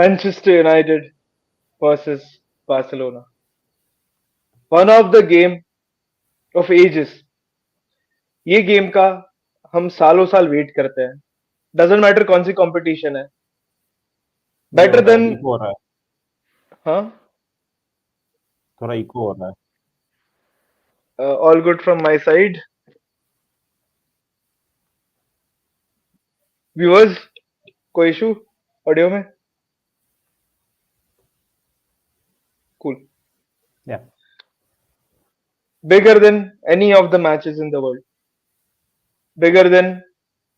Manchester United versus Barcelona. One of the game of ages. ये game का हम सालों साल वेट करते हैं. Doesn't matter कौन सी कंपटीशन है. ये हो Better रहा है, than. इको हो रहा है, हाँ. थोड़ा इको हो रहा है। All good from my side. Viewers, कोई इशू ऑडियो में? Cool. या Bigger than any of the matches in the world. Bigger than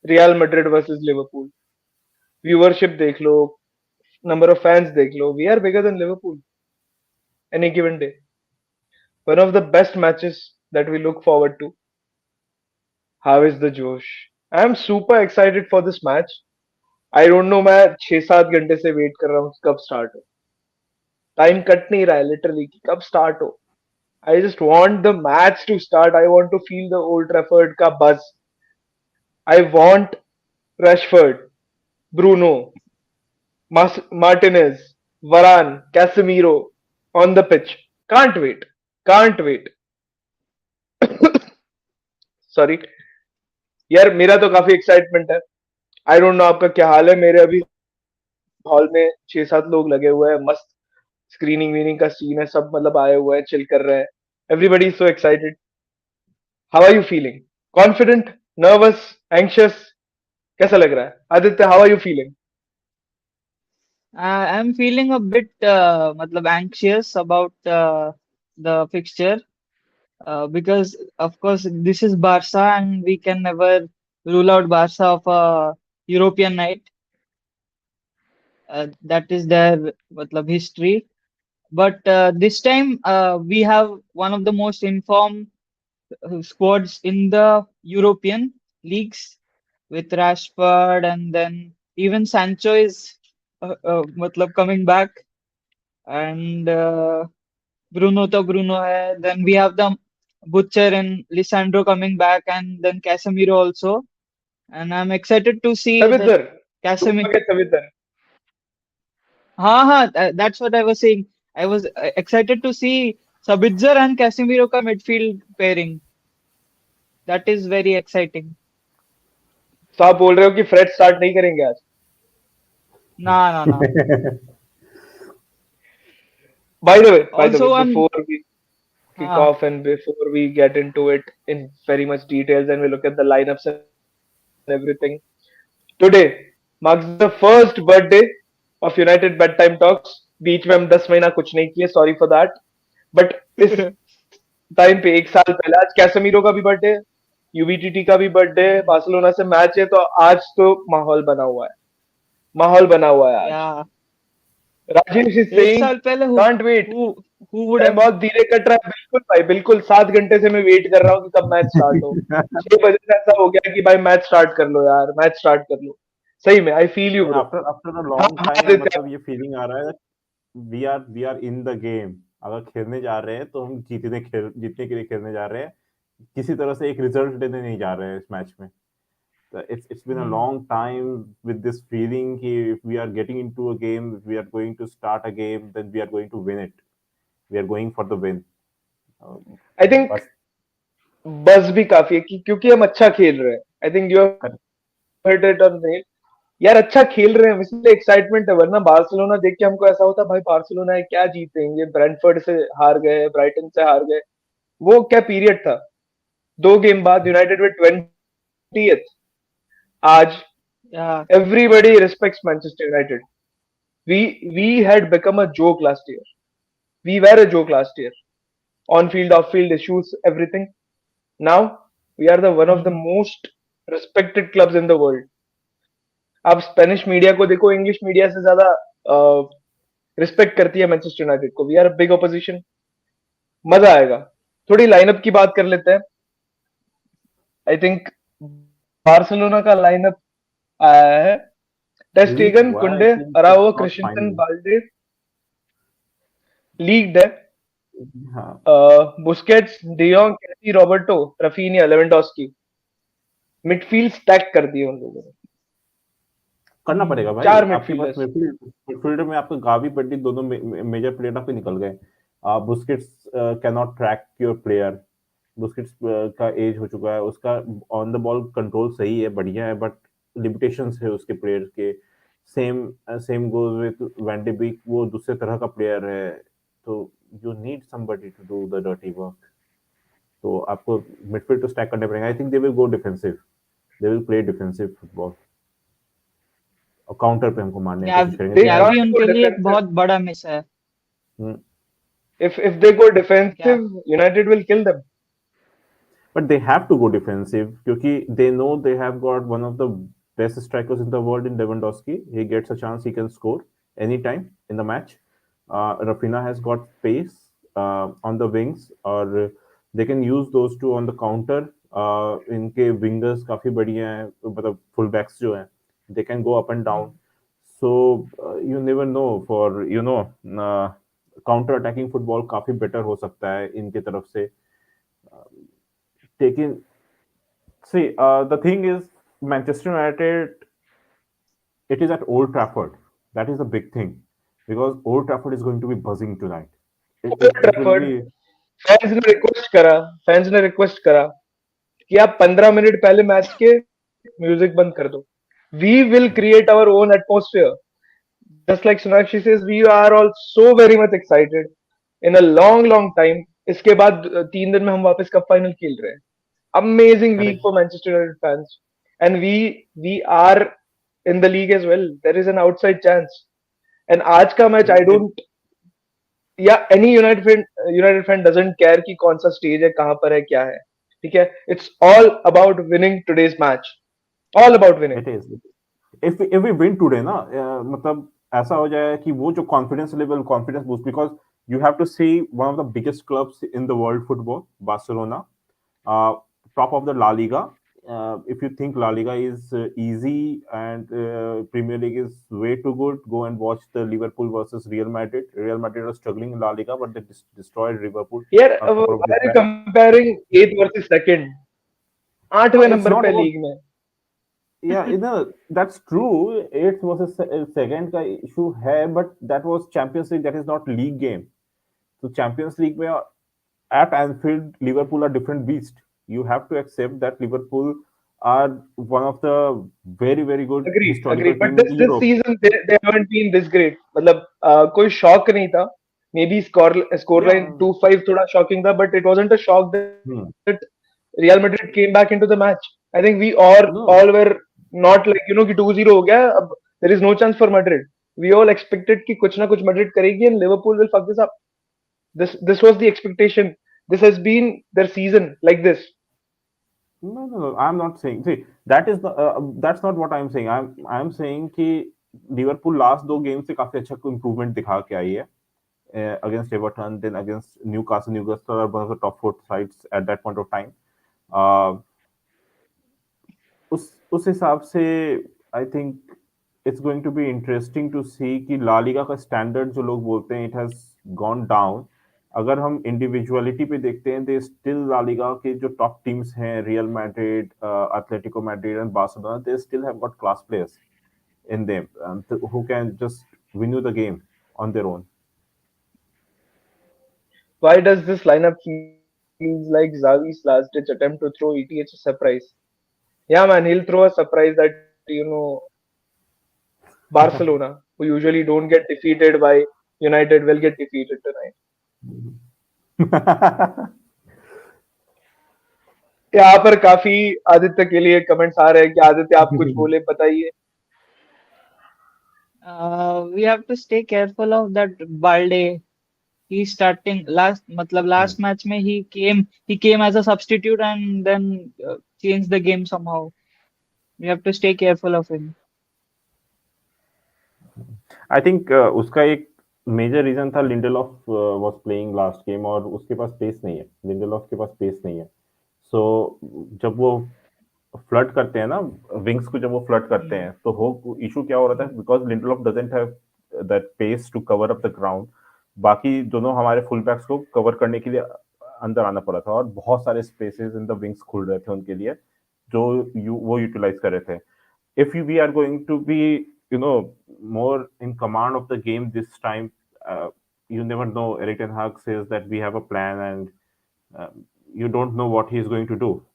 Real Madrid versus Liverpool. Viewership देख लो, number of fans देख लो. We are bigger than Liverpool any given day. One of the best matches that we look forward to. How is the Josh? I am super excited for this match. I don't know, मैं 6-7 घंटे से wait कर रहा हूँ कब start हो. Time cut नहीं रहा है लिटरली कि कब स्टार्ट हो. I just want the match to start. I want to feel the Old Trafford ka buzz. I want Rashford, Bruno, Martinez, Varane, Casemiro on the pitch. Can't wait. Can't wait. Sorry यार, मेरा तो काफी excitement है. I don't know आपका क्या हाल है. मेरे अभी हॉल में 6-7 लोग लगे हुए हैं. मस्त स्क्रीनिंग वीनिंग का सीन है. सब मतलब आए हुए हैं, चिल कर रहे हैं. Everybody is so excited. How are you feeling? Confident, nervous, anxious? कैसा लग रहा है Aditya? How are you feeling? I'm feeling a bit matlab anxious about the fixture because of course this is Barca and we can never rule out Barca of a European night. That is their matlab history. But this time we have one of the most informed squads in the European leagues with Rashford and then even Sancho is matlab coming back and Bruno to Bruno hai. Then we have the Butcher and Lisandro coming back and then Casemiro also. And I'm excited to see that Savitar, don't Casemiro. forget Savitar. That's what I was saying. I was excited to see Sabitzer and Casemiro ka midfield pairing. That is very exciting. तो आप बोल रहे हो कि Fred start नहीं करेंगे आज? No, no, no. By the way, Also, before we kick uh, off and before we get into it in very much details and we look at the lineups and everything, today marks the first birthday of United Bedtime Talks. बीच में हम 10 महीना कुछ नहीं किए, sorry for that. But इस time पे एक साल पहले आज कैसेमीरो का भी बर्थडे, यूबीटीटी का भी बर्थडे, बार्सिलोना से मैच है, तो आज तो माहौल बना हुआ है. माहौल बना हुआ है आज. yeah, राजेश इज एक सेइंग साल पहले can't wait. who who would time have बहुत धीरे कट रहा है. बिल्कुल भाई, बिल्कुल 7 घंटे से मैं वेट कर रहा हूँ कि कब मैच स्टार्ट हो. 6 बजे से ऐसा हो गया कि भाई मैच स्टार्ट कर लो यार, मैच स्टार्ट कर लो. सही में I feel you bro. After after a हाँ लॉन्ग हाँ टाइम आदित्य. मतलब ये फीलिंग आ रहा है, we are in the game. अगर खेलने जा रहे हैं तो हम जीतने के लिए खेलने जा रहे हैं, किसी तरह से एक रिजल्ट लेने नहीं जा रहे हैं इस मैच में। it's been a Hmm. long time with this feeling कि if we are getting into a game, if we are going to start a game, then we are going to win it, we are going for the win। I think बस बस भी काफी है क्योंकि हम अच्छा खेल रहे हैं. I think you heard it on it. यार अच्छा खेल रहे हैं इसलिए एक्साइटमेंट है. वरना बार्सिलोना देख के हमको ऐसा होता भाई बार्सिलोना है, क्या जीतेंगे, ब्रेंटफोर्ड से हार गए, ब्राइटन से हार गए. वो क्या पीरियड था. 2 गेम बाद यूनाइटेड विद 20th. आज Yeah, everybody respects Manchester United. We had become a joke last year. We were a joke last year. On field, off field issues, everything. Now we are the one of the hmm. most respected clubs in the world. आप Spanish media को देखो, English media से ज्यादा respect करती है Manchester United को. We are big opposition. मजा आएगा. थोड़ी लाइनअप की बात कर लेते हैं. आई थिंक बार्सिलोना का लाइनअप आया है. लीक टेस्टेगन, हुआ है, I Kounde, think it's Araujo, not Christensen, final. Balde. लीग्ड है. हाँ, Busquets, de Jong, Kessie, Roberto, Raphinha, Lewandowski. Midfield stack कर दिए उन लोगों ने. करना पड़ेगा भाई। चार आपके पास मिडफील्डर्स। मिडफील्ड में आपको गावी पेड्री दोनों मेजर प्लेयर आपके निकल गए। Busquets can not track your player. Busquets का एज हो चुका है, उसका ऑन द बॉल कंट्रोल सही है, बढ़िया है, बट लिमिटेशंस है उसके प्लेयर के। Same same goes with van de Beek, वो दूसरे तरह का प्लेयर है। तो you need somebody to do the dirty work. तो आपको मिडफील्ड तो स्टैक करने पड़ेंगे। I think they will go defensive. They will play defensive football और काउंटर पे हमको मारने की कोशिश करेंगे। They they have Gavi can't go उनके लिए एक defensive. बहुत बड़ा मिस है। If they go क्या? defensive, United will kill them. but they have to go defensive क्योंकि they know they have got one of the best strikers in the world in Lewandowski. He gets a chance, he can score anytime in the match. Rafinha has got pace on the wings, or they can use those two on the counter. इनके wingers काफी बढ़िया हैं, मतलब full backs जो हैं, they can go up and down. So you never know, for uh, counter attacking football काफी better हो सकता है इनके तरफ से। taking See, the thing is, Manchester United, it is at Old Trafford. That is a big thing because Old Trafford is going to be buzzing tonight. It, Old it, it will Trafford, be, fans ने request करा कि आप 15 minute पहले match के music बंद कर दो. We will create our own atmosphere. Just like Sonakshi says, we are all so very much excited in a long, long time. इसके बाद 3 दिन में हम वापस कप फाइनल खेल रहे हैं. Amazing week correct. for Manchester United fans, and we are in the league as well. There is an outside chance. And आज का मैच I It, don't, या any United fan doesn't care कि कौन सा stage है, कहां पर है, क्या है. ठीक है. It's all about winning today's match. All about winning. it is. If we win today ना, मतलब ऐसा हो जाए कि वो जो confidence level, confidence boost, because you have to see one of the biggest clubs in the world football, Barcelona, top of the La Liga. If you think La Liga is easy and Premier League is way too good, go and watch the Liverpool versus Real Madrid. Real Madrid are struggling in La Liga, but they destroyed Liverpool यार a couple of why days are you back. comparing 8th versus second? No, 8वें it's number not पे about, league में. yeah, that's true. Eighth versus second का issue है, but that was Champions League. That is not league game. So Champions League में at Anfield, Liverpool are different beast. You have to accept that Liverpool are one of the very very good Agreed, historical agreed. But team in this Europe. season they haven't been this great. मतलब कोई shock नहीं था. Maybe score line Yeah. 2-5 थोड़ा shocking था, but it wasn't a shock that Hmm. Real Madrid came back into the match. I think we all No. were not like कि 2-0 हो गया. अब there is no chance for Madrid. We all expected कि कुछ ना कुछ Madrid करेगी and Liverpool will fuck this up. This was the expectation. This has been their season like this. No. I'm not saying. See, that's not what I'm saying. I'm saying कि Liverpool last दो game से काफी अच्छा improvement दिखा के आई है. Against Everton, then against Newcastle. Newcastle are one of the top four sides at that point of time. Uh, उस हिसाब से I think it's going to be interesting to see कि ला लीगा का standard जो लोग बोलते हैं it has gone down. अगर हम इंडिविजुअलिटी पे देखते हैं, दे स्टिल ला लीगा के जो टॉप टीम्स हैं, real Madrid, Atletico Madrid and Barcelona, they still have got class players in them, who can just win you the game on their own. Why does this lineup feels like Xavi's last-ditch attempt to throw ETH a surprise? Yeah, man, he'll throw a surprise that Barcelona, who usually don't get defeated by United, will get defeated tonight. यहाँ पर काफी आदित्य के लिए comments आ रहे हैं कि आदित्य आप कुछ बोले बताइए. We have to stay careful of that Balde. He's starting last match में he came as a substitute and then changed the game somehow. We have to stay careful of him. I think उसका एक major reason था, Lindelof was playing last game और उसके पास pace नहीं है, Lindelof के पास pace नहीं है। सो जब वो फ्लड करते हैं ना, विंग्स को जब वो फ्लड करते Hmm. हैं, तो हो इशू क्या हो रहा था, because Lindelof doesn't have that pace to cover up the ground. बाकी दोनों हमारे फुल बैक्स को कवर करने के लिए अंदर आना पड़ा था और बहुत सारे स्पेसेस इन द विंग्स खुल रहे थे उनके लिए, जो वो यूटिलाइज कर रहे थे। if we are going to be more in command of the game this time. Uh, you never know. Eric Ten Hag says that we have a plan, and uh, you don't know what he is going to do,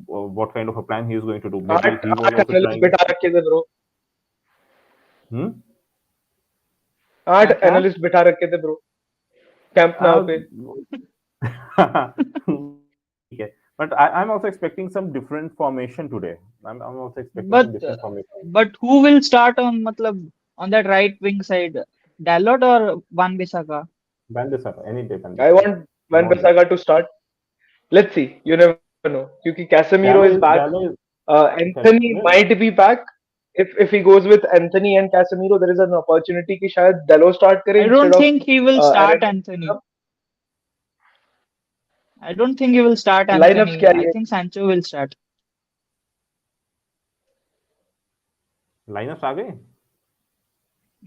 what kind of a plan he is going to do. Maybe आठ he was आठ also analyst trying. बिठा रखे थे bro, Hmm? 8 क्या क्या analyst बिठा रखे थे ब्रो कैंप नाउ Uh, पे. ठीक है. But I'm also expecting some different formation today. I'm also expecting some but different formation. but who will start on मतलब on that right wing side, Dalot or Wan Bissaka? Ban this up any day. Ban I this up. want I Van want that. Bissaka to start. Let's see. You never know. क्योंकि Casemiro is back. Gallo is Anthony might be back. If he goes with Anthony and Casemiro, there is an opportunity कि शायद Dalot start करे I instead don't of think he will start Aaron. Anthony. I don't think he will start Lineups Anthony. क्या I है? think Sancho will start. lineups आ गए.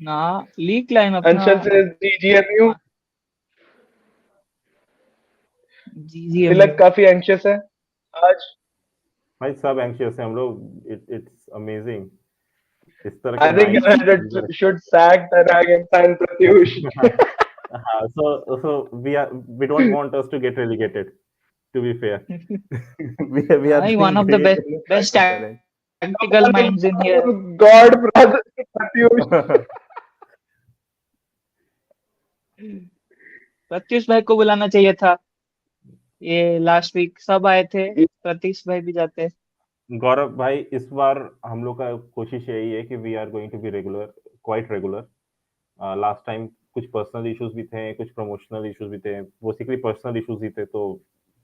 Nah, league lineup Anshul na says GGMU. GGMU. तिलक काफी anxious है आज. भाई सब anxious हैं हम लोग. It's amazing. इस तरह के I think nights United should sack Tarag and sign Pratyush. so we don't want us to get relegated, to be fair. We are Nah, doing one of the great best in the best striker challenge. tactical minds in here. God, brother, Pratyush. Pratyush भाई को बुलाना चाहिए था, ये last week सब आए थे, प्रत्युष भाई भी जाते. गौरव भाई इस बार हम लोग का कोशिश यही है कि we are going to be regular, quite regular. Last time कुछ पर्सनल इश्यूज भी थे, कुछ प्रमोशनल इश्यूज भी थे, बेसिकली पर्सनल इश्यूज ही थे, तो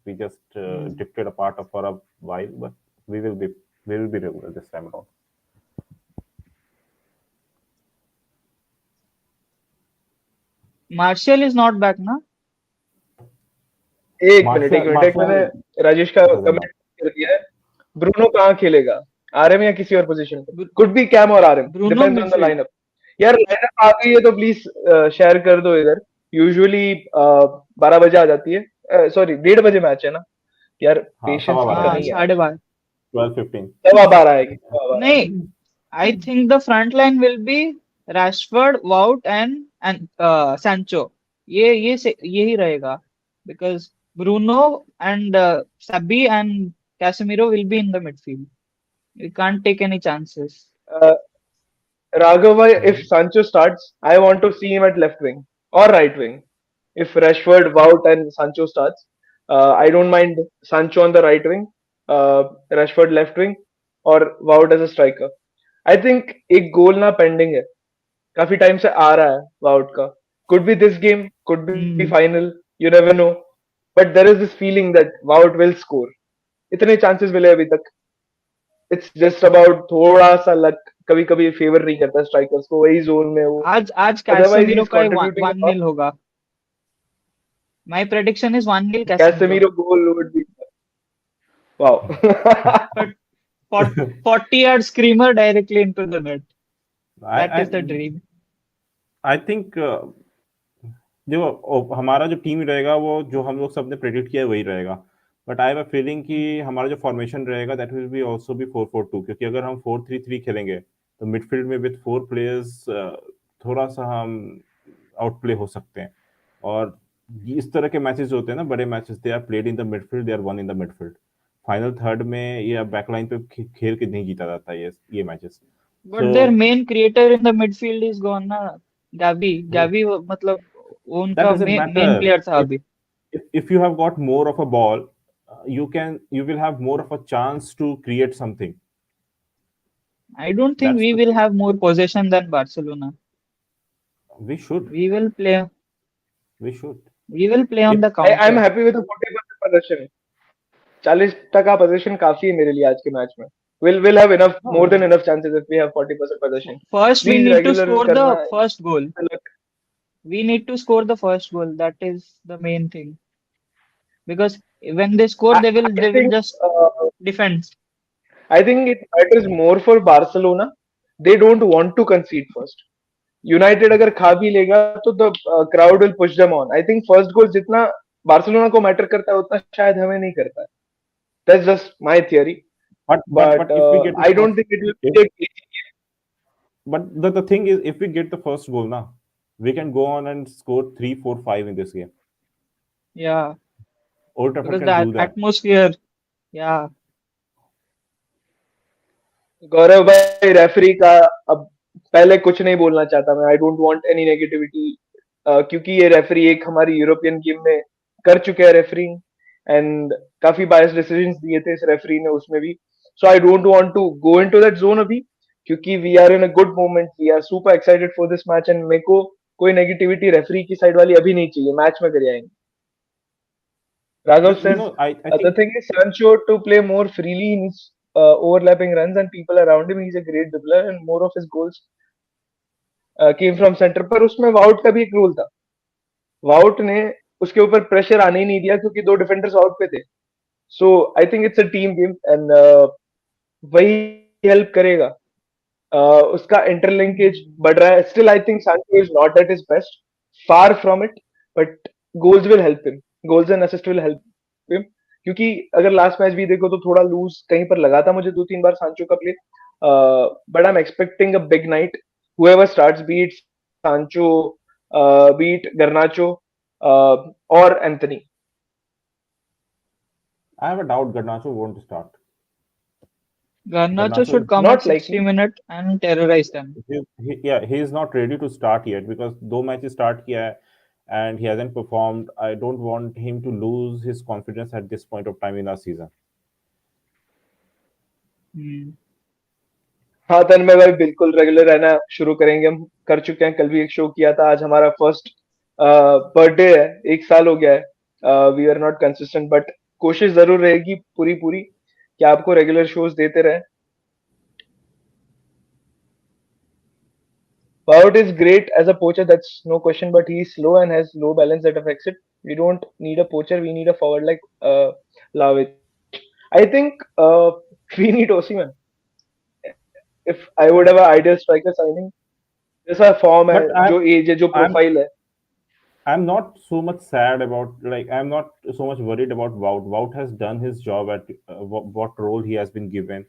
we just drifted apart for a while, but we will be we will be regular this time around. Martial is not back ना. एक मिनट एक मार्शल मैंने राजेश का doesn't कमेंट back. कर दिया है. ब्रूनो कहाँ खेलेगा? आरएम या किसी और पोजीशन पे? ब्रू- कुड बी कैम और RM, Bruno depends on the midfield. Lineup. यार लाइनअप आ गई है तो प्लीज शेयर कर दो इधर. यूजुअली 12 बजे आ जाती है, सॉरी 1:30 बजे मैच है ना यार. हाँ पेशेंस सवा की बारह हाँ कमी आएगी. है आज. 12:30. 12:15. 12:15 आएगी, 12:15 नहीं, I think the front line will be Rashford, Wout and Sancho. यही रहेगा because Bruno and Sabi and Casemiro will be in the midfield. We can't take any chances. आएगी. Raghava, if Sancho starts, I want to see him at left wing or right wing. If Rashford, Wout, and Sancho starts, I don't mind Sancho on the right wing, Rashford left wing, or Wout as a striker. I think एक गोल ना pending है, काफी time से आ रहा है वाउट का. Could be this game, could be Hmm. final, you never know. But there is this feeling that Wout will score. इतने chances मिले अभी तक. It's just about थोड़ा सा luck. कभी कभी फेवर नहीं करता स्ट्राइकर्स को, वही जोन में वो. आज Otherwise, Casemiro he's का contributing a one lot. nil होगा. My prediction is 1-0 Casemiro. Casemiro goal would be wow. But for 40-yard screamer directly into the net. I That I is the dream. I think जो हमारा जो team रहेगा वो जो हम लोग सबने प्रेडिक्ट किया है वही रहेगा. But I have a feeling कि हमारा जो फॉर्मेशन रहेगा that will be also be 4-4-2, क्योंकि अगर हम 4-3-3 खेलेंगे तो मिडफील्ड में विद 4 प्लेयर्स थोड़ा सा हम आउटप्ले हो सकते हैं. और इस तरह के मैचेस होते हैं ना, बड़े matches, they are played in the midfield, they are one in the midfield. Final third में या बैकलाइन पे खेल के नहीं जीता जाता ये matches. But their so main creator in the midfield is gone ना. Gavi मतलब वो that उनका doesn't मेन matter. प्लेयर था अभी. If you have got more of a ball, you will have more of a chance to create something. I don't think That's we the will thing. have more possession than Barcelona. We should. We will play. We should. We will play If on the I'm counter. happy with the 40% possession. 40% position काफी है मेरे लिए आज के match में. We'll have enough, more no, than enough chances if we have 40% possession. First, we Please need to regular score करना. the first goal. We need to score the first goal. That is the main thing. Because when they score, I, I they will think just defend. I think it matters more for Barcelona. They don't want to concede first. United अगर खा भी लेगा तो the crowd will push them on. I think first goal जितना Barcelona को matter करता है उतना शायद हमें नहीं करता है. That's just my theory. but but if we get a I shot, don't think it if will take. But the thing is, if we get the first goal now, we can go on and score 3, 4, 5 in this game. Yeah, Old Trafford because can the do that. atmosphere. Yeah, गौरव भाई referee का अब पहले कुछ नहीं बोलना चाहता मैं. आई don't want any negativity क्योंकि ये रेफरी एक हमारी यूरोपियन गेम में कर चुके हैं रेफरिंग एंड काफी बायस डिसीजंस दिए थे इस रेफरी ने उसमें भी. So I don't want to go into that zone अभी क्योंकि we are in a good moment. We are super excited for this match and मेरे को कोई नेगेटिविटी रेफरी की साइड वाली अभी नहीं चाहिए. मैच में कर आएंगे. Raghav says I the think thing is Sancho to play more freely in his overlapping runs and people around him. He's a great dribbler and more of his goals came from center. पर उसमें वाउट का भी एक rule था. वाउट ने उसके ऊपर pressure आने ही नहीं दिया क्योंकि दो डिफेंडर्स आउट पे थे. So I think it's a team game and वही हेल्प करेगा. उसका इंटरलिंकेज बढ़ रहा है. Still I think Sancho is not at his best. Far from it. But goals will help him. Goals and assist will help him. क्योंकि अगर last match भी देखो तो थोड़ा लूज कहीं पर लगा था मुझे 2-3 बार सांचो का play. But I am expecting a big night. whoever starts be it Sancho, be it Garnacho, or Anthony. I have a doubt Garnacho won't start. Garnacho Garnacho should is come at Not 60 likely. minutes and terrorize them. yeah, he is not ready to start yet because दो matches start किया है and he hasn't performed. I don't want him to lose his confidence at this point of time in our season. Hmm. हाँ तन्मय भाई बिल्कुल regular रहना शुरू करेंगे. हम कर चुके हैं. कल भी एक शो किया था. आज हमारा फर्स्ट बर्थडे है. 1 साल हो गया है. We are not consistent but कोशिश जरूर रहेगी पूरी पूरी कि आपको रेगुलर शोज देते रहे. Wout is great as a poacher, that's no question, but he's slow and has low balance that affects it. We don't need a poacher, we need a forward like Lavich. I think we need Osimhen. If I would have an ideal striker signing, जैसा form है, But जो as है, जो I'm profile है. I'm not so much sad about like I'm not so much worried about Wout. Wout has done his job at what role he has been given.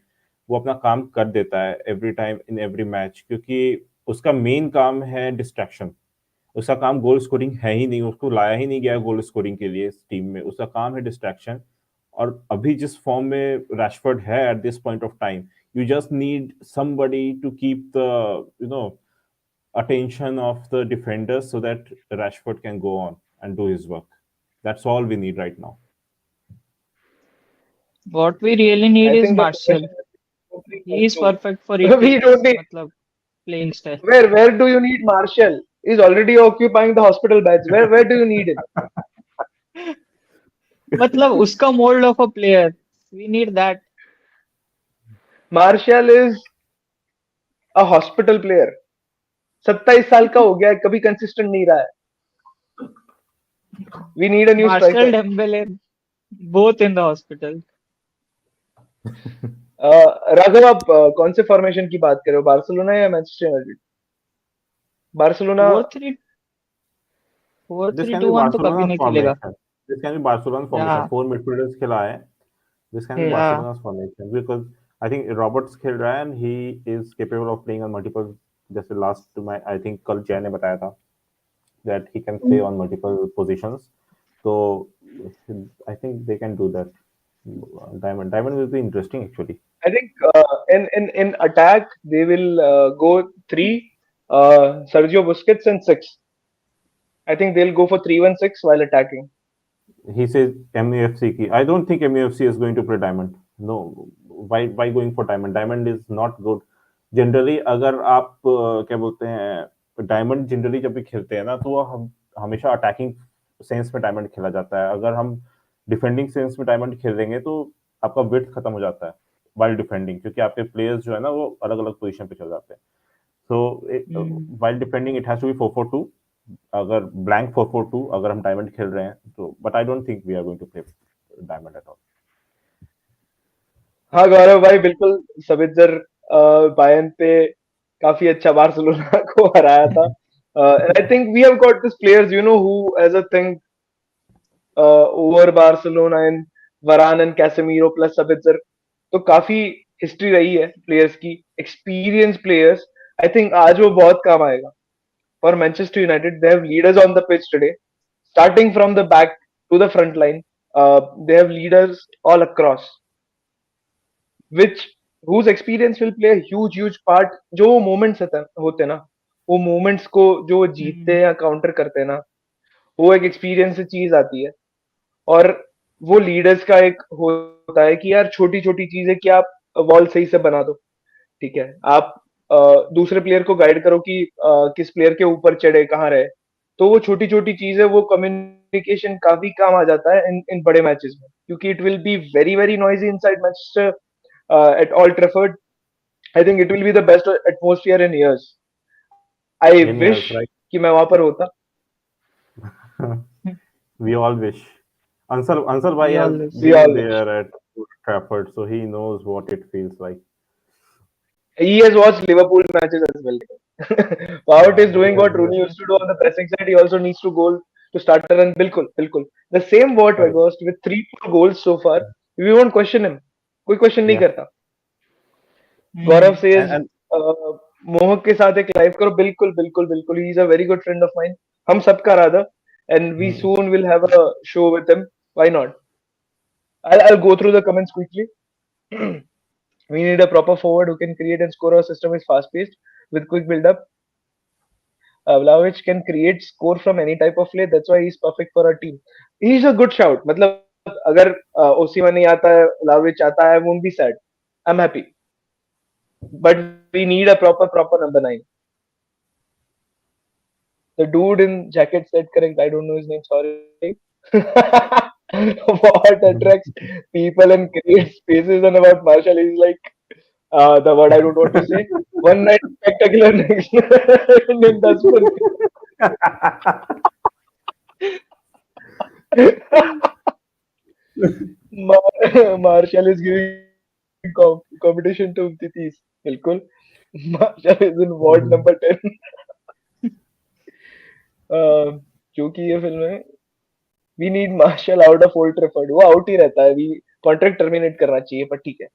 वो अपना काम कर देता है every time in every match क्योंकि उसका main काम है डिस्ट्रैक्शन. उसका काम गोल स्कोरिंग है ही नहीं. उसको लाया ही नहीं गया गोल स्कोरिंग के लिए इस टीम में. उसका काम है डिस्ट्रैक्शन. और अभी जिस फॉर्म में रैशफोर्ड है at this point of time you just need somebody to keep the attention of the defenders so that Rashford can go on and do his work. That's all we need right now. What we really need I is think the Martial. progression will be He is too. perfect for We don't EPL's need. matlab, playing style. Where do you need Marshall? He's already occupying the hospital beds. Where do you need him? मतलब उसका mold of a player. We need that. Marshall is a hospital player. 27 साल का हो गया है, कभी consistent नहीं रहा है. We need a new Martial, striker. Dembele, both in the hospital. Raghav आप कौन से फॉर्मेशन की बात कर रहे हो? बार्सिलोना या Manchester United? Barcelona. 4-3 This can be 4-3-2-1 तो कभी Barcelona's नहीं खेलेगा. formation. This can be Barcelona's formation. Yeah, Four midfielders खेला है. This can be yeah. Barcelona's formation because I think Roberts खेल रहा है and he is capable of playing on multiple. जैसे last में I think कल जय ने बताया था that he can play on multiple positions. So I think they can do that. Diamond will be interesting actually. I think in attack they will go three. Sergio Busquets and six. I think they'll go for 3-1-6 while attacking. He says MUFC की. I don't think MUFC is going to play diamond. No, why going for diamond? Diamond is not good. Generally अगर आप क्या बोलते हैं diamond generally जब भी खेलते हैं ना तो हम हमेशा अटैकिंग सेंस में डायमंड खेला जाता है. अगर हम डिफेंडिंग सेंस में डायमंड खेलेंगे तो आपका विड्थ खत्म हो जाता है वाइल डिफेंडिंग क्योंकि आपके प्लेयर्स जो है ना वो अलग अलग पोजीशन पे चल जाते हैं. So Hmm. While defending it has to be 4-4-2. अगर ब्लैंक 4-4-2 अगर हम डायमंड खेल रहे हैं तो but I don't think we are going to play diamond at all. हाँ गौरव भाई बिल्कुल. सबित्जर बायन पे काफी अच्छा बार्सिलोना को हराया था. I think we have got this players you know who as a thing over Barcelona and Varane and Casemiro plus Sabitzer. तो काफी हिस्ट्री रही है प्लेयर्स की. एक्सपीरियंस प्लेयर्स I think आज वो बहुत काम आएगा. For Manchester United, they have leaders on the pitch today, starting from the back to the front line. They have leaders all across, which whose experience will play a huge part. जो वो moments होते हैं ना, वो moments को जो वो जीतते हैं Hmm. या काउंटर करते हैं ना, वो एक एक्सपीरियंस से चीज आती है. और वो लीडर्स का एक होता है कि यार छोटी छोटी चीजें कि आप वॉल सही से बना दो. ठीक है, आप दूसरे प्लेयर को गाइड करो कि किस प्लेयर के ऊपर चढ़े कहाँ रहे. तो वो छोटी छोटी चीजें, वो कम्युनिकेशन काफी काम आ जाता है इन इन बड़े मैचेस में, क्योंकि it will be very very noisy inside Manchester at all Trafford. I think it will be the best atmosphere in years. I In wish years, right? कि मैं वहां पर होता. We all wish. Ansar Bhai We has always. We been all wish. there at Old Trafford, so he knows what it feels like. He has watched Liverpool matches as well. Wout is doing Yes, what yes, Rooney used to do on the pressing side. He also needs to goal to start a run. बिल्कुल बिल्कुल. The same Wout correct. Weghorst with 3 goals so far. We won't question him. कोई question नहीं Yeah, करता. गौरव Hmm. says and मोहक के साथ एक live करो. बिल्कुल बिल्कुल बिल्कुल. He is a very good friend of mine. हम सबका rather, and we hmm, soon will have a show with him. Why not? I'll go through the comments quickly. We need a proper forward who can create and score. Our system is fast paced with quick build up. Vlahovic can create score from any type of play. That's why he's perfect for our team. He's a good shout. मतलब अगर ओसीमा नहीं आता है, Vlahovic आता है, I won't be sad. I'm happy. But we need a proper number 9. The dude in jacket said correct. I don't know his name. Sorry. What attracts people and creates spaces and about Marshall is like the word I don't want to say. One night spectacular next in Dustbin. Marshall is giving competition to Titis. बिल्कुल. Marshall is in ward number 10. क्योंकि ये film है. We need Marshall out of Old Trafford. वो out ही रहता है. We contract terminate करना चाहिए, पर ठीक है.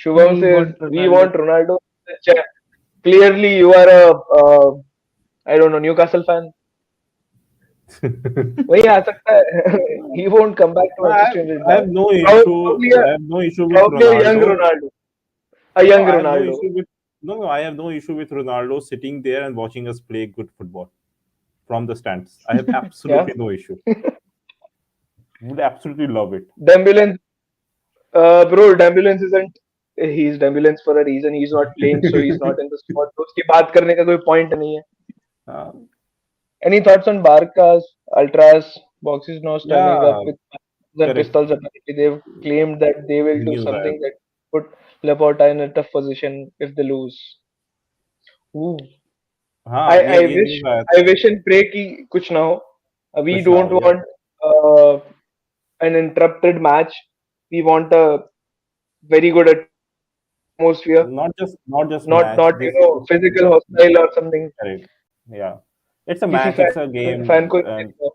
Shubham We says want we Ronaldo. want Ronaldo. अच्छा, clearly you are a I don't know, Newcastle fan. वही आ सकता है. He won't come back to I, Manchester United I now. have no Probably issue. I have no issue with probably a young Ronaldo. Ronaldo. A No, young I have no Ronaldo. issue with no. I have no issue with Ronaldo sitting there and watching us play good football from the stands. I have Yeah. absolutely no issue. Would absolutely love it. Dembélé, bro, Dembélé isn't. He's Dembélé for a reason. He's not playing, so he's not in the squad. तो उसकी बात करने का कोई point नहीं है. Uh, Any thoughts on Barca's Ultras boxes now standing up yeah, with guns and correct. pistols? Apparently, they've claimed that they will do News I have. something that put Laporta in a tough position if they lose. Ooh. हाँ, I ये wish news आया I था. wish and pray कि कुछ ना हो. We कुछ ना don't हो यार. want an interrupted match. We want a very good atmosphere, Not just not match. you know, physical hostile or something. Correct. Yeah, it's a किसी match. It's a fan game, को नहीं and देखना.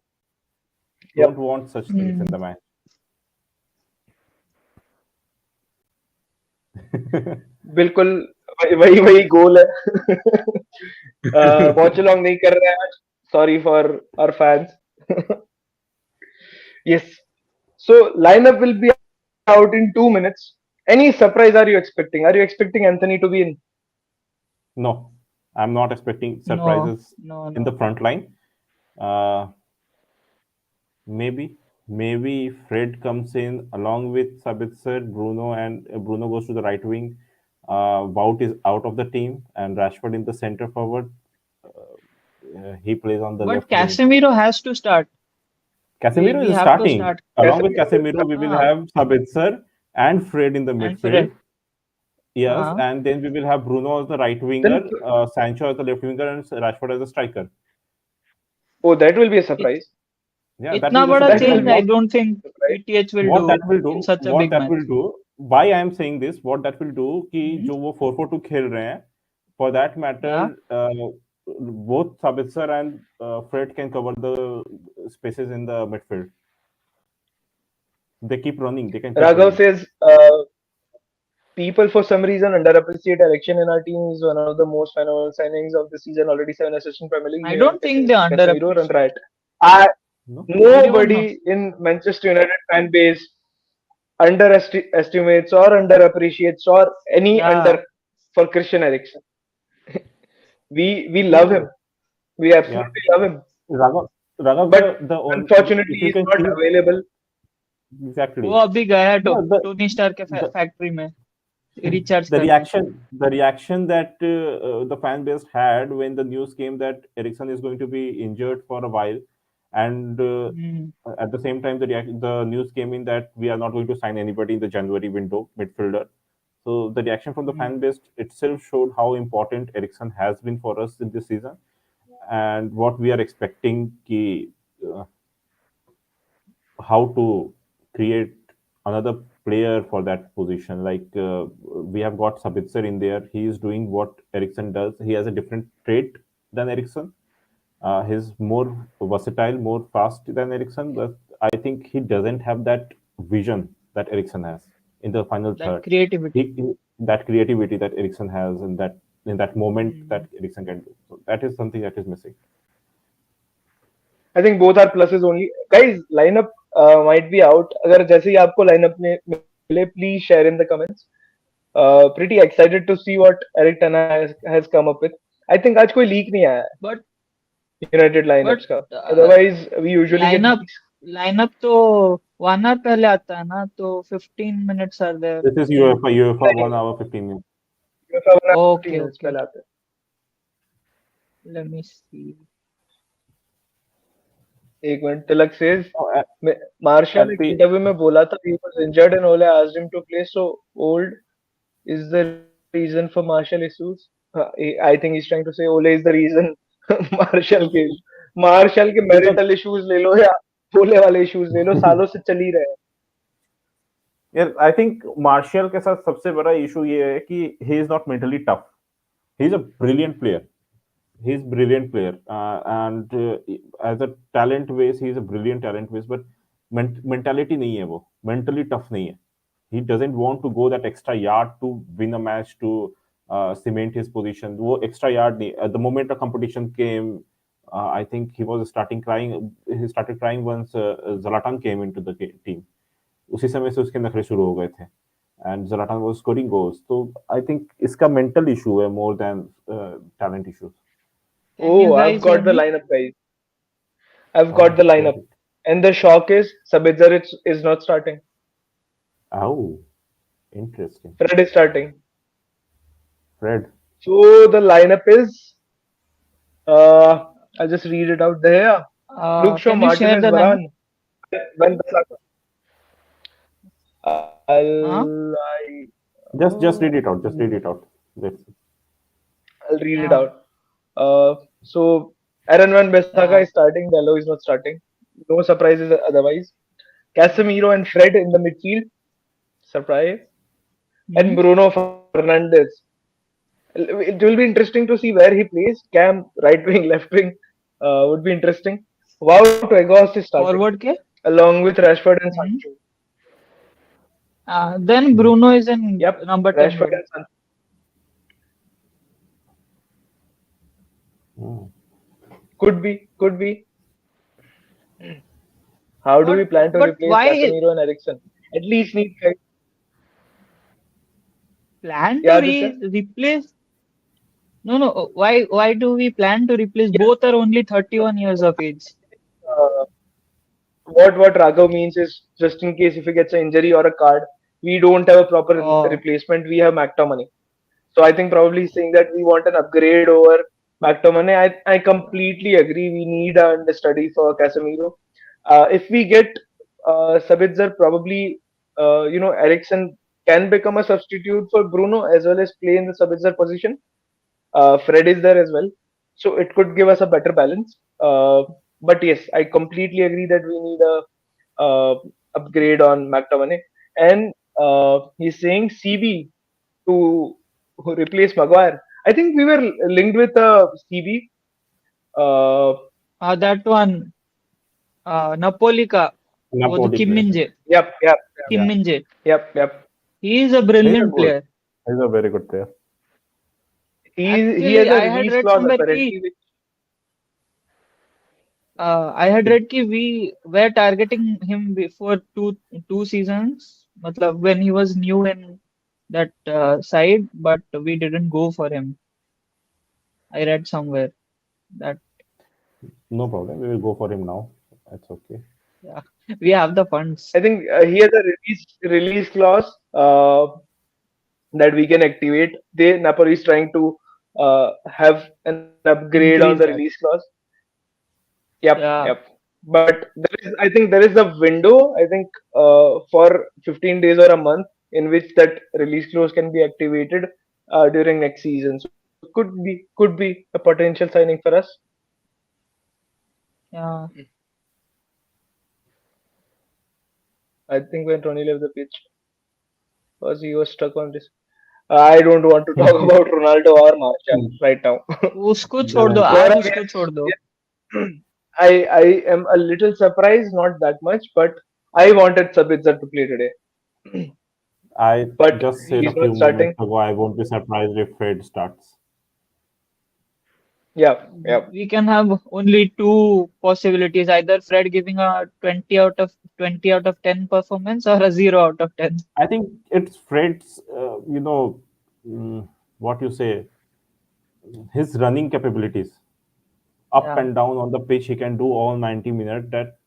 don't Yep. want such things in Hmm. the match. बिल्कुल. वही वही गोल है. Watch along नहीं कर रहे हैं आज. Sorry for our fans. Yes. So lineup will be out in 2 minutes. Any surprise are you expecting? Are you expecting Anthony to be in? No, I'm not expecting No, surprises no, in the no. front line. Uh, maybe Fred comes in along with Sabitzer, Bruno, and Bruno goes to the right wing. Wout is out of the team, and Rashford in the center forward. He plays on the But left wing. Casemiro has to start. Casemiro We is have to starting. start. Along with Casemiro will Casemiro, start. we will Ah, have Sabitzer and Fred in the and midfield. Fred. Yes, Ah, and then we will have Bruno as the right Then winger, Sancho as the left winger, and Rashford as the striker. oh, that will be a it surprise. Yeah, that इतना will be a बड़ा That surprise. will And change be I what don't think a surprise. ETH will what that do will in do, such a what big that will match. do, why I am saying this, what that will do कि Hmm. जो वो 4-4-2 खेल रहे हैं, for that matter, Yeah. both Sabitzer and Fred can cover the spaces in the midfield. They keep running. They can keep Raghav running. says people for some reason underappreciate Ericsson in our team. He's one of the most phenomenal signings of the season. Already 7 assists in Premier League. I मेरे don't कहते think they Casemiro run underappreciate. right. I No. Everyone knows. nobody in Manchester United fan base underestimates or underappreciates or any Yeah, under for Christian Eriksen. We love him. So We yeah, absolutely love him. Raghav, Raghav, But the only, unfortunately, if you he's can not see available. वो exactly, अभी गया है no, Tony star के the factory में recharge the करने. reaction that the fan base had when the news came that Ericsson is going to be injured for a while, and Hmm. at the same time the news came in that we are not going to sign anybody in the January window midfielder. So the reaction from the fan Hmm. base itself showed how important Ericsson has been for us in this season and what we are expecting uh, how to create another player for that position. Like we have got Sabitzer in there. He is doing what Ericsson does. He has a different trait than Ericsson. He's more versatile, more fast than Ericsson, but I think he doesn't have that vision that Ericsson has in the final That third. creativity. That creativity that Ericsson has in that moment that Hmm. Ericsson can do. So that is something that is missing. I think both are pluses only. Guys, lineup might be out. अगर जैसे ही आपको lineup में मिले, please share in the comments. Pretty excited to see what Eric Ten has come up with. I think आज कोई leak नहीं आया है But United lineups but का. Otherwise, we usually get lineup leaks. Lineup तो 1 hour पहले आता है ना, तो 15 minutes are there. This is Then UEFA नहीं, 1 hour 15 minutes. UEFA वाला 15 okay, minutes okay. पहले आता है. Let me see. एक minute. Tilak says Oh, Marshall at एक the interview में बोला था he was injured and Ole asked him to play. So old is the reason for Marshall issues. I think he's trying to say Ole is the reason Marshall के Marshall के the marital issues ले लो या Ole वाले issues ले लो सालों से चल ही रहे हैं. यार आई थिंक मार्शल के साथ सबसे बड़ा इशू ये है कि he is not mentally tough he is a brilliant player he is brilliant player and as a talent base he is a brilliant talent base but mentality नहीं है वो mentally tough नहीं है he doesn't want to go that extra yard to win a match to cement his position वो extra yard नहीं at the moment the competition came I think he was he started crying once Zlatan came into the team उसी समय से उसके नखरे शुरू हो गए थे and Zlatan was scoring goals तो आई थिंक इसका मेंटल इशू है more than talent issues Can you Oh, I've guys hear got the me? lineup, guys. I've got Oh, the share lineup. it. And the shock is Sabitzer is not starting. Oh, interesting. Fred is starting. Fred. So the lineup is I'll just read it out there. Luke Shaw, Can you share Martinez, the lineup? Varane, Van Bissaka. Huh? Just read it out. Just read Oh, it out. Let's see. I'll read it Yeah, out. So Aaron Van Bissaka is yeah. starting. Dallo is not starting. No surprises otherwise. Casemiro and Fred in the midfield. Surprise. And Hmm. Bruno Fernandes. It will be interesting to see where he plays. Cam, right wing, left wing, would be interesting. Wout Weghorst is starting Forward के? along with Rashford and Hmm. Sancho. Then Hmm. Bruno is in Yep, number 10 Rashford role. and Sancho. Hmm. Could be, could be. How do we plan to But replace why Casemiro and Eriksen? At least need five. plan to Yeah, Aditya. replace? No, no. Why do we plan to replace? Yeah. Both are only 31 years of age. Uh, what Raghav means is just in case if he gets an injury or a card, we don't have a proper Oh, replacement. We have McTominay. So I think probably saying that we want an upgrade over McTominay, I completely agree. We need a understudy for Casemiro. If we get Sabitzer, probably Ericsson can become a substitute for Bruno as well as play in the Sabitzer position. Fred is there as well, so it could give us a better balance. But yes, I completely agree that we need a upgrade on McTominay, and he's saying CB to replace Maguire. I think we were linked with CB. Uh, that one. Napoli का वो जो Napoli किम player. मिंजे yep, yep, किम Yeah. मिंजे. yep, yep. He is a He's a brilliant good. player. He's a very good player. He Actually, has a release clause apparently, which I had read कि we were targeting him before two seasons, मतलब when he was new in that side, but we didn't go for him. I read somewhere that No problem. We will go for him now. That's okay. yeah, we have the funds. I think he has a release clause that we can activate. Napoli is trying to have an upgrade on the Increase release that. clause. Yep, Yeah, yep. But I think there is a window. I think for 15 days or a month in which that release clause can be activated during next season. So could be a potential signing for us. yeah. I think when Tony left the pitch, because he was stuck on this. I don't want to talk about Ronaldo or Martial right now. उसको छोड़ दो Doesn't care. आज Gaurav, उसको छोड़ दो. yes, I am a little surprised, not that much, but I wanted Sabitzer to play today, I but just said a he's not few moments starting. ago, I won't be surprised if Fred starts. Yeah, yeah. We can have only two possibilities, either Fred giving a 20 out of 10 performance or a 0 out of 10. I think it's Fred's, mm, what you say, his running capabilities. Up Yeah. and down on the pitch, he can do all 90 minutes. That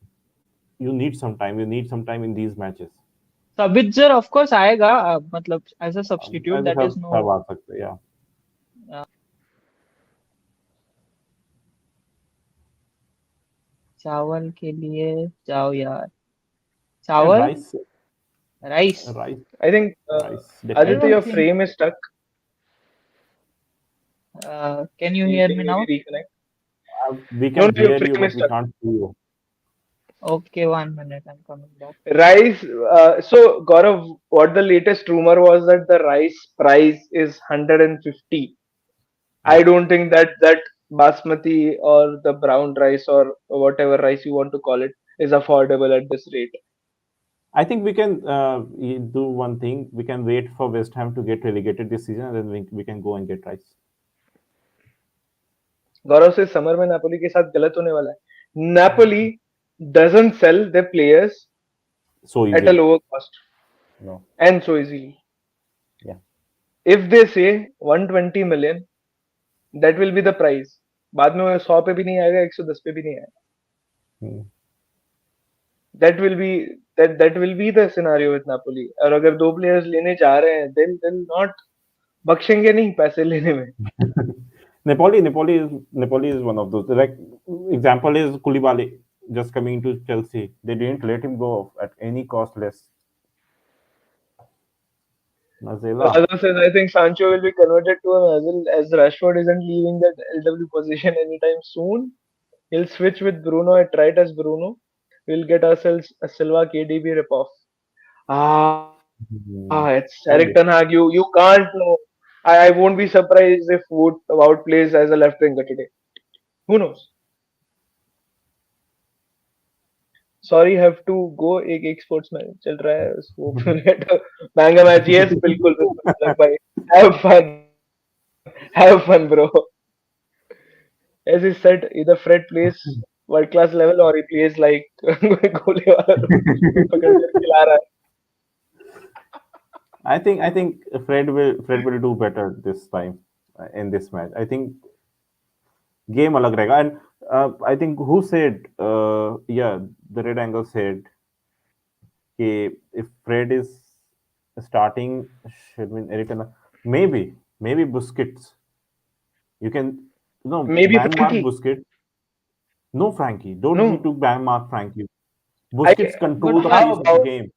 you need some time. You need some time in these matches. Sabitzer of course आएगा मतलब as a substitute ऐसे that is सब no. आ सकते हैं, yeah. uh, चावल के लिए जाओ यार. And चावल, Rice, rice. Rice, I think Rice, I Aditya, definitely. don't your think. frame is stuck. Can you Can hear you me maybe now? reconnect? We No, can no, your hear you, frame is but we stuck. can't see you. Okay, 1 minute. I'm coming back. Rice. So Gaurav, what the latest rumor was that the rice price is 150. I Yeah. don't think that basmati or the brown rice or whatever rice you want to call it is affordable at this rate. I think we can do one thing. We can wait for West Ham to get relegated this season, and then we can go and get Rice. गौरव से summer में Napoli के साथ गलत होने वाला है. Napoli doesn't sell their players So at a easily. lower cost No. and so easily. Yeah. If they say 120 million, that will be the price. बाद में वो 100 पे भी नहीं आएगा, 110 पे भी नहीं आएगा. Hmm. That will be that will be the scenario with Napoli. और अगर दो players लेने जा रहे हैं, they'll not बख्शेंगे नहीं पैसे लेने में. Napoli is one of those. Like example is Koulibaly just coming to Chelsea. They didn't let him go at any cost less. Nazela. Rather says, I think Sancho will be converted to a Mazil as Rashford isn't leaving that LW position anytime soon. He'll switch with Bruno at right as Bruno. We'll get ourselves a Silva KDB ripoff. It's Eric Ten Hag. Can be. You can't know. I won't be surprised if Wout plays as a left winger today. Who knows? Sorry, have to go. एक sports match चल रहा है उसको महंगा match. Yes, बिल्कुल बिल्कुल अलग भाई. Have fun, have fun, bro. As he said, either Fred plays world class level or he plays like गोले वाला कोई पकड़ कर खिला रहा है. I think Fred will do better this time in this match. I think game alag रहेगा. And I think who said yeah, the red angle said कि if Fred is starting, should mean Eric Ten Hag. Maybe Busquets. You can Maybe bang mark Frankie. Busquets. No Frankie. Don't need No, to bang mark Frankie. I. Busquets control But the How pace of the about game.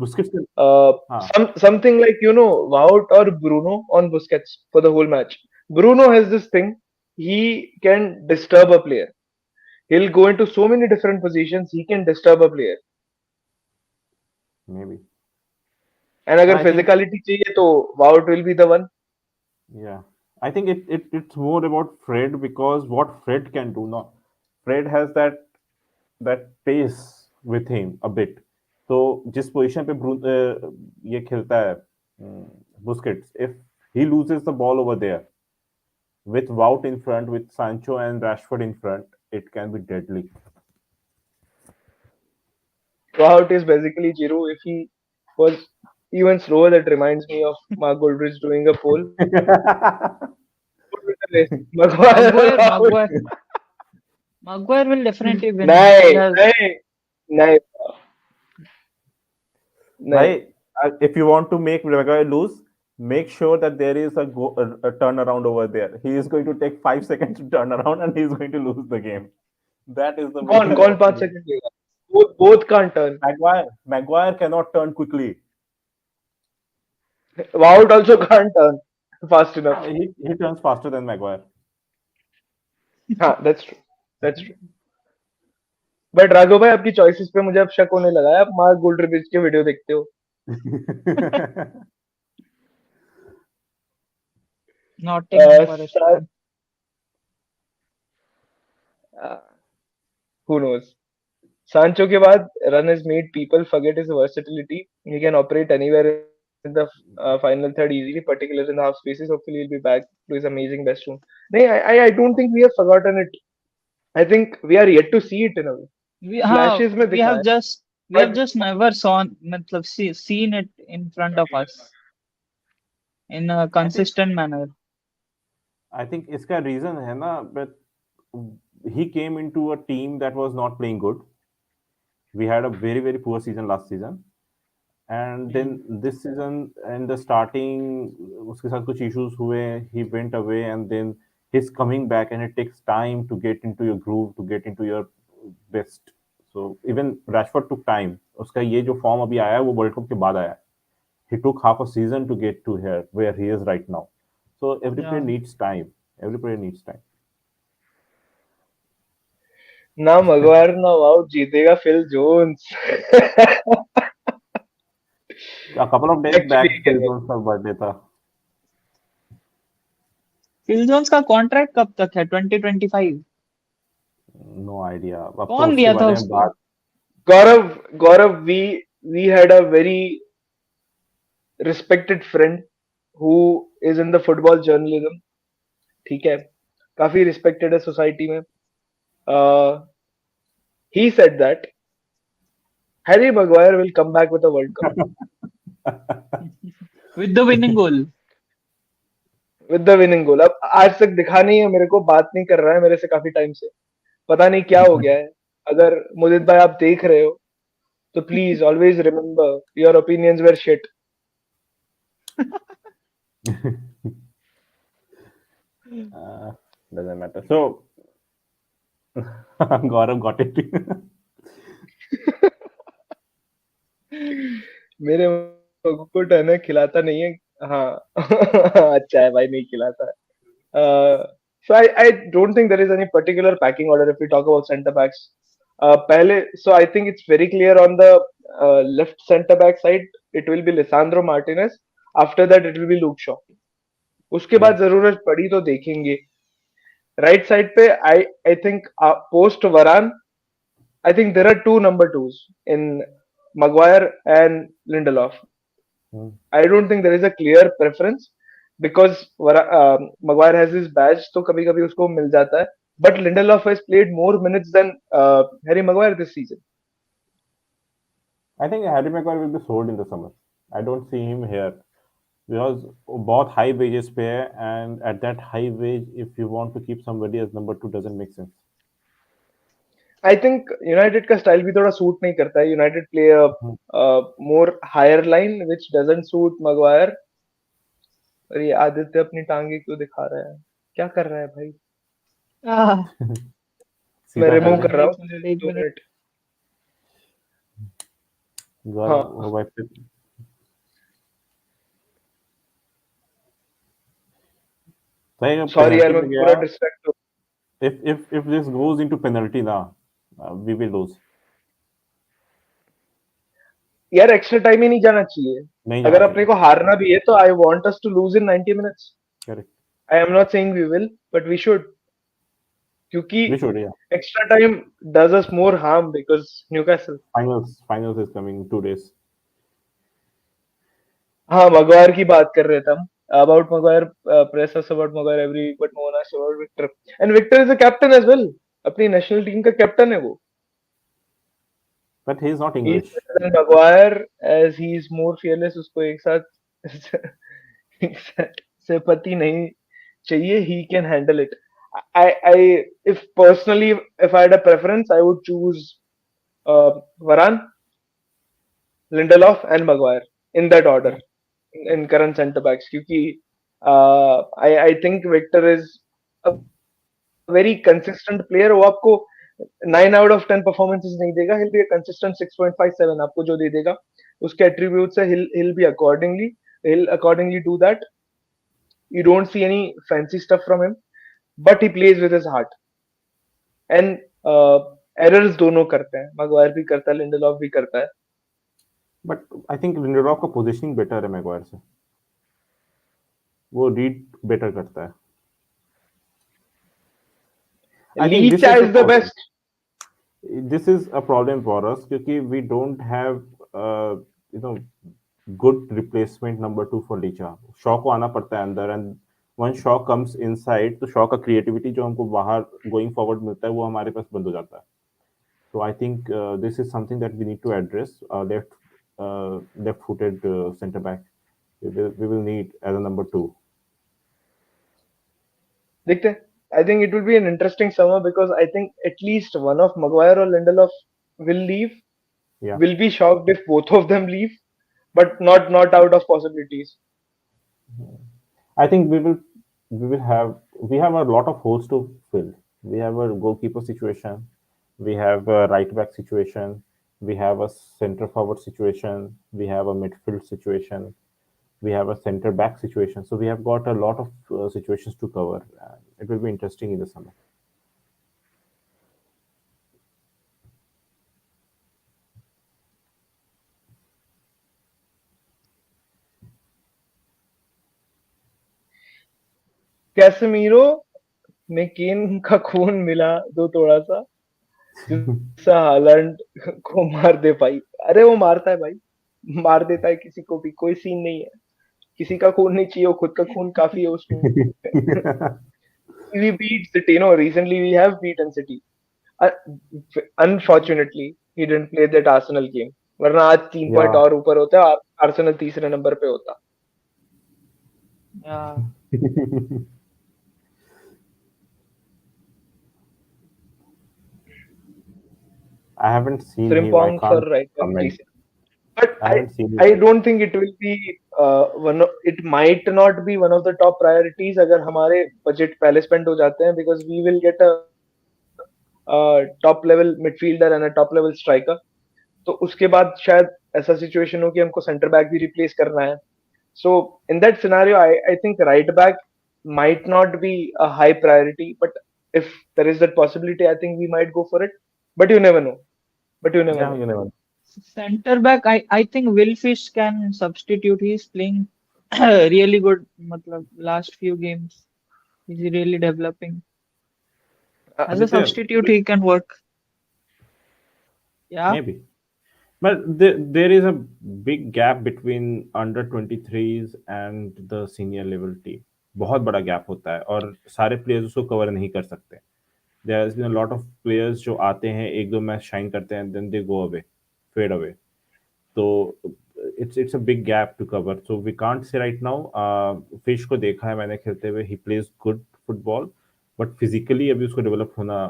Busquets can, हाँ, something like Wout or Bruno on Busquets for the whole match. Bruno has this thing. He can disturb a player. He'll go into so many different positions. He can disturb a player. maybe. And And अगर I think physicality चाहिए तो Wout will be the one. yeah, I think it's more about Fred because what Fred can do now. Fred has that pace with him a bit. तो जिस position पे ये खेलता है Busquets, if he loses the ball over there with Wout in front, with Sancho and Rashford in front, it can be deadly. Trout is basically Giroud. If he was even slower, that reminds me of Mark Goldridge doing a poll. Who will win the race? Maguire or Maguire, Wout? Maguire, Maguire will definitely win. He नहीं has, नहीं नहीं नहीं. Bhai, if you want to make Maguire lose, make sure that there is a turnaround over there. He is going to take 5 seconds to turn around and he is going to lose the game. That is the way कौन you कौन want to पाँच do it. Second लेगा? Both can't turn. Maguire cannot turn quickly. Wout also can't turn fast enough. He turns faster than Maguire. हाँ, that's true. That's true. But Raghav भाई आपकी choices पे मुझे अब शक होने लगा है. आप मार्क गोल्डरिच के वीडियो देखते हो. Nottingham Forest Sa- fan. who knows? Sancho के बाद run has made people forget his versatility. He can operate anywhere in the final third easily, particularly in the half spaces. Hopefully, he'll be back to his amazing best room. No, I don't think we have forgotten it. I think we are yet to see it in a way. हाँ, Flashes में दिखा है, we have but just never मतलब seen it in front of us in a I think consistent manner. I think इसका reason है ना, but he came into a team that was not playing good. We had a very poor season last season, and then Hmm. this season in the starting उसके साथ कुछ issues हुए. He went away and then he's coming back, and it takes time to get into your groove, to get into your best. So even Rashford took time. उसका ये जो form अभी आया है वो वर्ल्ड कप के बाद आया है. He took half a season to get to here where he is right now. So every player Yeah. needs time. Every player needs time. ना मगवायर ना वाउट जीतेगा Phil Jones. A couple of days actually back, Phil Jones का birthday था. Phil Jones का contract कब तक है? 2025? No idea. अब तो कौन उसके दिया था बारे में उसको? बात. गौरव we had a very respected friend who is in the football journalism. ठीक है, काफी respected है सोसाइटी में. He said that Harry Maguire will come back with a World Cup With the winning goal. with the winning goal. अब आज तक दिखा नहीं है मेरे को, बात नहीं कर रहा है मेरे से काफी टाइम से. पता नहीं क्या हो गया है. अगर मुदित भाई आप देख रहे हो तो please always remember your opinions were shit. Doesn't matter. So Gaurav got it. मेरे कुकुट है ना खिलाता नहीं है. हाँ. अच्छा है भाई, नहीं खिलाता है. So I don't think there is any particular packing order if we talk about centre backs. So I think it's very clear on the left centre back side it will be Lisandro Martinez. After that it will be Luke Shaw. उसके बाद जरूरत पड़ी तो देखेंगे. Right side पे I think post Varane I think there are two number twos in Maguire and Lindelof. I don't think there is a clear preference because Maguire has his badge तो कभी कभी उसको मिल जाता है. But Lindelof has played more minutes than Harry Maguire this season. I think Harry Maguire will be sold in the summer. I don't see him here because बहुत high wages पे है, and at that high wage, if you want to keep somebody as number two, doesn't make sense. I think United का style भी थोड़ा suit नहीं करता है. United play Hmm. a more higher line which doesn't suit Maguire. और ये आदित्य अपनी टांगे क्यों दिखा रहा है? क्या कर रहा है भाई? Ah, मैं सीधा कर रिमूव दे. कर रहा हूँ. एक दो मिनट. मिनट. गौरव हाँ. वो वाइफ पे. भाई अब सॉरी यार, पेनल्टी मैं में पूरा गया. Distract. If this goes into penalty ना, we will lose. यार एक्स्ट्रा टाइम ही नहीं जाना चाहिए. नहीं जाना अगर अपने चाहिए. को हारना भी है तो I want us to lose in 90 minutes. Correct. I am not saying we will but we should. क्योंकि We should, yeah. extra time does us more harm because Newcastle. Finals is coming in 2 days. हाँ, Maguire की बात कर रहे थे हम. About Maguire, press us about Maguire every week, but no one asks about Victor. And Victor is a captain as well. अपनी national team का captain है वो. But he is not He's English. better than Maguire as he is more fearless. उसको एक साथ sympathy नहीं चाहिए. He can handle it. If personally, if I had a preference, I would choose Varane, Lindelof, and Maguire in that order in current centre backs. क्योंकि I think Victor is a very consistent player. वो आपको 9 out of 10 performances नहीं देगा. He'll be a consistent 6.57. आपको जो दे देगा उसके attributes है. He'll be accordingly. He'll accordingly do that. You don't see any fancy stuff from him, but he plays with his heart. And errors दोनों करते हैं. Maguire भी करता है, Lindelof भी करता है. But I think Lindelof का positioning better है मैगवायर से. वो रीड बेटर करता है. I think this Licha is the is the problem. best. This is a problem for us क्योंकि we don't have you know good replacement number 2 for Licha. Shaw को आना पड़ता है अंदर and once Shaw comes inside तो शॉ का creativity जो हमको बाहर going forward मिलता है वो हमारे पास बंद हो जाता है. So I think this is something that we need to address. Left-footed center back. We will need as a number 2. देखते हैं. I think it will be an interesting summer because I think at least one of Maguire or Lindelof will leave. Yeah. Will be shocked if both of them leave, but not out of possibilities. I think we have a lot of holes to fill. We have a goalkeeper situation, we have a right back situation, we have a center forward situation, we have a midfield situation, we have a center back situation. So we have got a lot of situations to cover. It will be interesting in the summer. Casemiro में केन का खून मिला दो थोड़ा सा जिससे Holland को मार दे पाई. अरे वो मारता है भाई. मार देता है किसी को भी. कोई सीन नहीं है. किसी का खून नहीं चाहिए. वो खुद का खून काफी है उसमें. We beat City. No, recently we have beaten City. Uh, Unfortunately, he didn't play that Arsenal game. वरना आज 3 पॉइंट Yeah. और ऊपर होता है. आर्सेनल तीसरे नंबर पे होता. Yeah. I haven't seen him. I Frimpong for can't right back comment. decent. But I haven't seen I him. don't think it will be it might not be one of the top priorities अगर हमारे budget पहले spend हो जाते हैं because we will get a top level midfielder and a top level striker. तो उसके बाद शायद ऐसा सिचुएशन हो कि हमको सेंटर बैक भी रिप्लेस करना है. So in that scenario, I think right back might not be a high priority, but if there is that possibility, I think we might go for it. But you never know. But you never Yeah, know. you never. Center back, I think Will Fish can substitute. He's playing really good. मतलब last few games, he's really developing. As a Aditya, substitute, he can work. Yeah, maybe. But there is a big gap between under 23s and the senior level team. बहुत बड़ा gap होता है और सारे players उसको cover नहीं कर सकते. There has been a lot of players जो आते हैं एक दो मैच शाइन करते हैं then they go away, fade away. So it's a big gap to cover. So we can't say right now. Fish को देखा है मैंने खेलते हुए. He plays good football, but physically अभी उसको डेवलप होना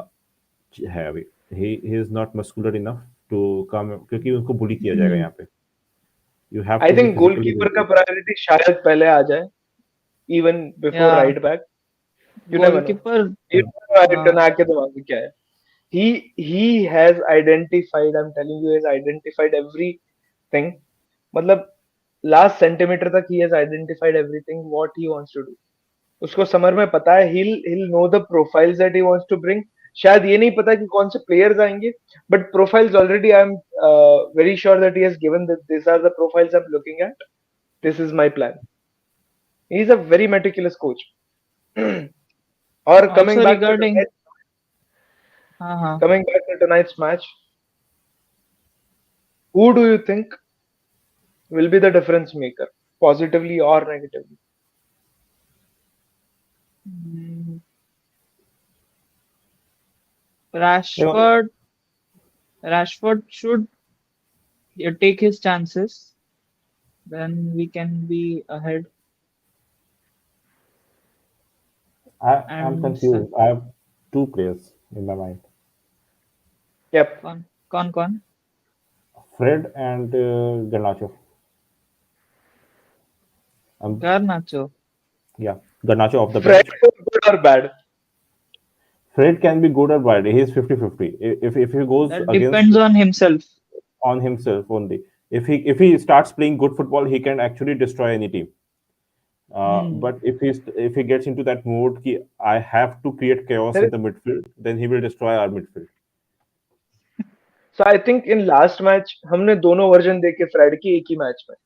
है अभी. He is not muscular enough to come क्योंकि उनको बुली किया जाएगा यहाँ पे. You have I to be think physically goalkeeper very का good. priority शायद पहले आ जाए, even before yeah. right back. You never know. Goalkeeper. You never know Uh, Argentina के दिमाग में क्या है. He has identified. I'm telling you, he has identified everything. मतलब last centimeter तक he has identified everything what he wants to do. उसको summer में पता है. He'll know the profiles that he wants to bring. शायद ये नहीं पता कि कौन से players आएंगे, but profiles already I'm very sure that he has given that these are the profiles I'm looking at. This is my plan. He's a very meticulous coach. Or coming also back to the regarding bench, Uh-huh. Coming back to tonight's match, who do you think will be the difference maker, positively or negatively? Mm, You know, Rashford, Rashford should take his chances. Then we can be ahead. I'm And confused. I have two players in my mind: Yep. con. Fred and Garnacho. Um, Garnacho. yeah, Garnacho off the Fred bench. for good or bad? Fred can be good or bad. He's 50-50. If he goes That against depends on himself. on himself only, if he starts playing good football, he can actually destroy any team. Hmm. But if he gets into that mode, ki, I have to create chaos There in is, the midfield, then he will destroy our midfield. so I think in last match हमने दोनों version देखे Fred की एक ही match में.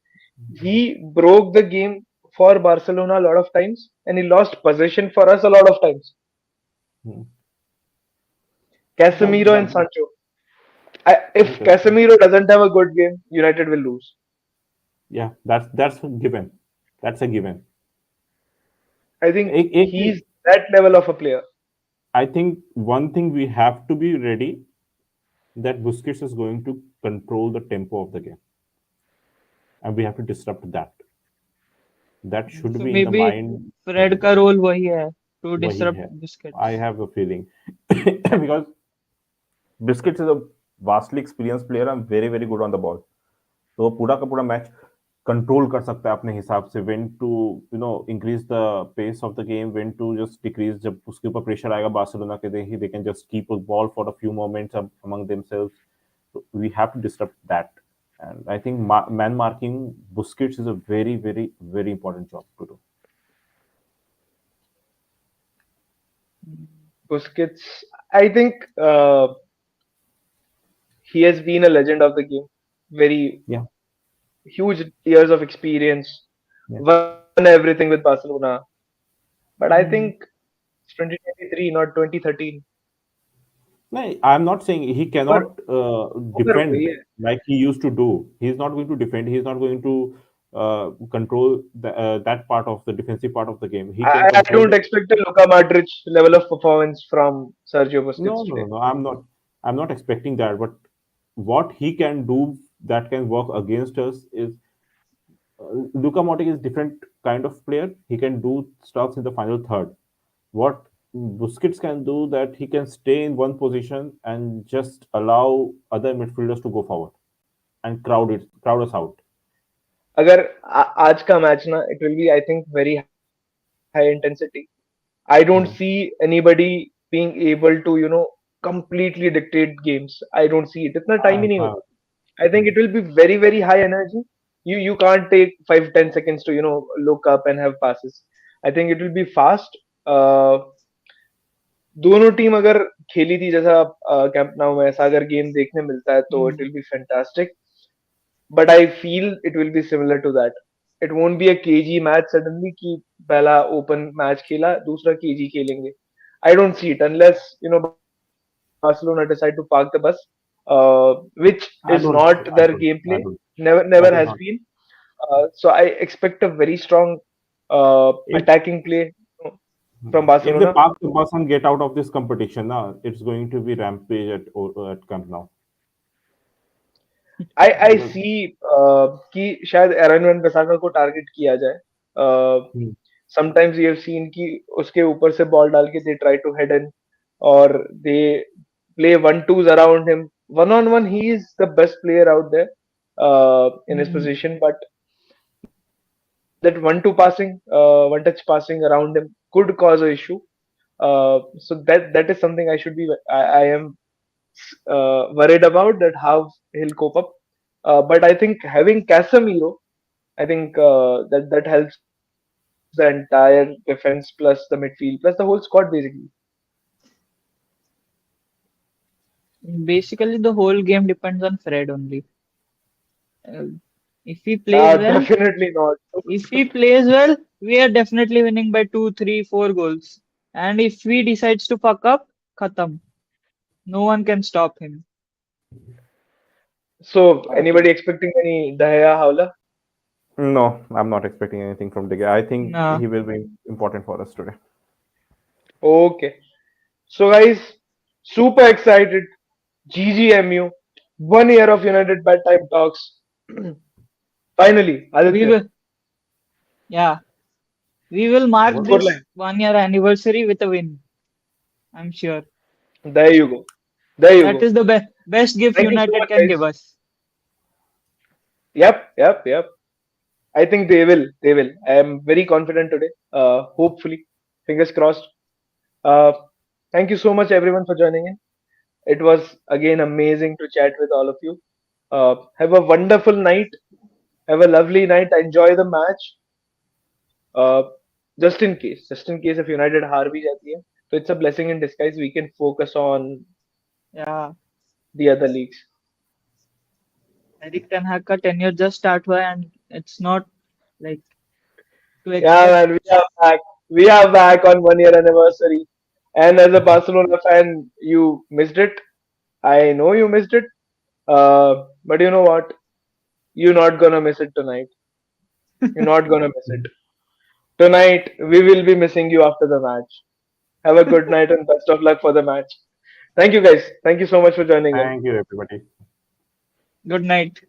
He broke the game for Barcelona a lot of times and he lost possession for us a lot of times. Hmm. Yeah, Casemiro and Sancho. If okay. Casemiro doesn't have a good game, United will lose. Yeah, that's a given. That's a given. I think एक he's that level of a player. I think one thing we have to be ready that Busquets is going to control the tempo of the game, and we have to disrupt that. That should So be in the maybe mind of Fred का everybody. Role वही है to वही disrupt है. I biscuits. have a feeling because Biscuits is a vastly experienced player and very very good on the ball. तो वो पूरा का पूरा मैच कंट्रोल कर सकता है अपने हिसाब से, when to increase the pace of the game, when to just decrease, जब उसके ऊपर प्रेशर आएगा बार्सिलोना के, they can just keep a ball for a few moments among themselves. We have to disturb that. And I think man marking Busquets is a very, very, very important job to do. Busquets, I think he has been a legend of the game. Very Yeah, huge years of experience. yeah. Won everything with Barcelona. But I think Hmm. it's 2023, not 2013. No, I'm not saying he Over, cannot over defend वही है. like he used to do. He's not going to defend. He's not going to control that part of the defensive part of the game. He can I control don't the. expect a Luka Modric level of performance from Sergio No, Busquets no, no, today. no. I'm not. I'm not expecting that. But what he can do that can work against us is Luka Modric is different kind of player. He can do stuff in the final third. What Busquets can do that he can stay in one position and just allow other midfielders to go forward and crowd us out. अगर आज का match ना, it will be I think very high intensity. I don't see anybody being able to completely dictate games. I don't see it. इतना time ही नहीं Uh, होता. uh, I think it will be very very high energy. You can't take 5-10 seconds to look up and have passes. I think it will be fast. uh, दोनों team अगर खेली थी जैसा camp now में, ऐसा अगर game देखने मिलता है तो it Hmm. Will be fantastic. But I feel it will be similar to that. It won't be a KG match suddenly कि पहला ओपन मैच खेला दूसरा केजी खेलेंगे. I don't see it unless Barcelona decide to park the bus, which is I not don't, their I gameplay. don't, I don't. Never has That is been. not. So I expect a very strong If attacking play from if they Barcelona. park the bus and get out of this competition, now it's going to be rampage at Camp Nou. I Because see कि शायद एरन one बिसाका को target किया जाए. hmm, sometimes we have seen कि उसके ऊपर से ball डाल के they try to head in और they play one twos around him. One on one, he is the best player out there in his Hmm. position. But that one-two passing, one-touch passing around him could cause an issue. So that is something I am worried about that how he'll cope up. But I think having Casemiro, I think that helps the entire defense plus the midfield plus the whole squad basically. Basically, the whole game depends on Fred only. Uh, if he plays well, Definitely not. if he plays well, we are definitely winning by 2, 3, 4 goals. And if he decides to fuck up, khatam. No one can stop him. So, think anybody expecting any Daya Howla? no, I'm not expecting anything from the guy. I think No. he will be important for us today. Okay. So, guys, super excited. GGMU. 1 year of United Bedtime Talks. Finally, We Aditya. will, yeah, we will mark What? this Scoreline. 1 year anniversary with a win. I'm sure. There you go. There you That go. is the best gift Thank you so United much, can guys. give us. Yep, yep, yep. I think they will. They will. I am very confident today. Hopefully, fingers crossed. Uh, Thank you so much, everyone, for joining in. It was again amazing to chat with all of you. Have a wonderful night. Have a lovely night. Enjoy the match. Uh, just in case if United हार भी जाती है, so it's a blessing in disguise. We can focus on Yeah, the other leagues. Eric Ten Hag का tenure just start हुआ है and it's not like to Yeah, expect. man, we are back. We are back on 1 year anniversary. And as a Barcelona fan, you missed it. I know you missed it. But you know what? You're not gonna miss it tonight. You're not gonna miss it. Tonight, we will be missing you after the match. Have a good night and best of luck for the match. Thank you, guys. Thank you so much for joining in. Thank you, everybody. Good night.